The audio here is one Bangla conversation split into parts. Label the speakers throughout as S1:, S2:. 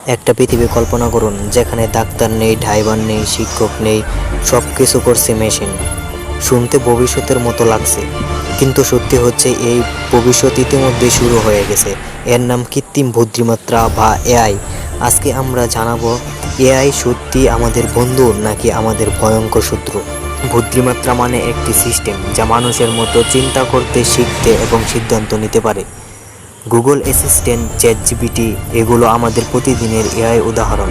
S1: একটা পৃথিবী কল্পনা করুন, যেখানে ডাক্তার নেই, ড্রাইভার নেই, শিক্ষক নেই, সব কিছু করছে মেশিন। শুনতে ভবিষ্যতের মতো লাগছে, কিন্তু সত্যি হচ্ছে এই ভবিষ্যৎ ইতিমধ্যে শুরু হয়ে গেছে। এর নাম কৃত্রিম বুদ্ধিমত্তা বা এআই। আজকে আমরা জানাবো এআই সত্যি আমাদের বন্ধু নাকি আমাদের ভয়ঙ্কর শত্রু। বুদ্ধিমত্তা মানে একটি সিস্টেম যা মানুষের মতো চিন্তা করতে, শিখতে এবং সিদ্ধান্ত নিতে পারে। গুগল অ্যাসিস্ট্যান্ট, চ্যাটজিপিটি এগুলো আমাদের প্রতিদিনের এআই উদাহরণ।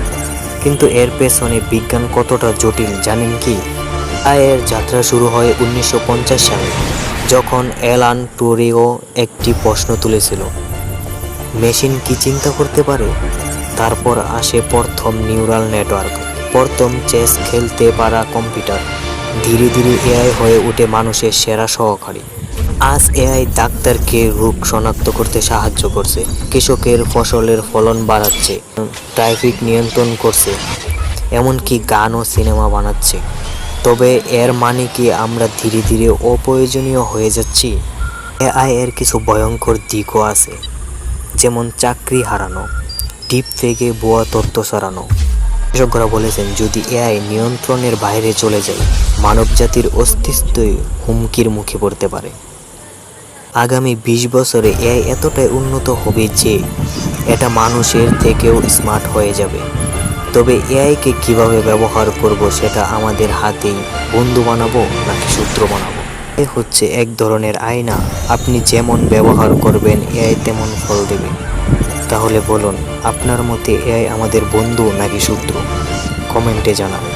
S1: কিন্তু এর পেছনে বিজ্ঞান কতটা জটিল জানেন কি? এআই এর যাত্রা শুরু হয় 1950 সালে, যখন অ্যালান টুরিং একটি প্রশ্ন তুলেছিল, মেশিন কি চিন্তা করতে পারে? তারপর আসে প্রথম নিউরাল নেটওয়ার্ক, প্রথম চেস খেলতে পারা কম্পিউটার। ধীরে ধীরে এআই হয়ে ওঠে মানুষের সেরা সহকারী। আজ এআই ডাক্তারকে রোগ শনাক্ত করতে সাহায্য করছে, কৃষকের ফসলের ফলন বাড়াচ্ছে, ট্রাফিক নিয়ন্ত্রণ করছে, এমনকি গান ও সিনেমা বানাচ্ছে। তবে এর মানে কি আমরা ধীরে ধীরে অপ্রয়োজনীয় হয়ে যাচ্ছি? এআই এর কিছু ভয়ঙ্কর দিকও আছে, যেমন চাকরি হারানো, ডিপ থেকে ভুয়া তথ্য ছড়ানো। বিশেষজ্ঞরা বলেছেন, যদি এআই নিয়ন্ত্রণের বাইরে চলে যায়, মানবজাতির অস্তিত্বই হুমকির মুখে পড়তে পারে। আগামী 20 বছরে এআই এতটাই উন্নত হবে যে এটা মানুষের থেকেও স্মার্ট হয়ে যাবে। তবে এআইকে কিভাবে ব্যবহার করব সেটা আমাদের হাতেই। বন্ধু বানাবো নাকি শত্রু বানাবো? এ হচ্ছে এক ধরনের আয়না। আপনি যেমন ব্যবহার করবেন এআই তেমন ফল দেবে। তাহলে বলুন, আপনার মতে এআই আমাদের বন্ধু নাকি শত্রু? কমেন্টে জানাবেন।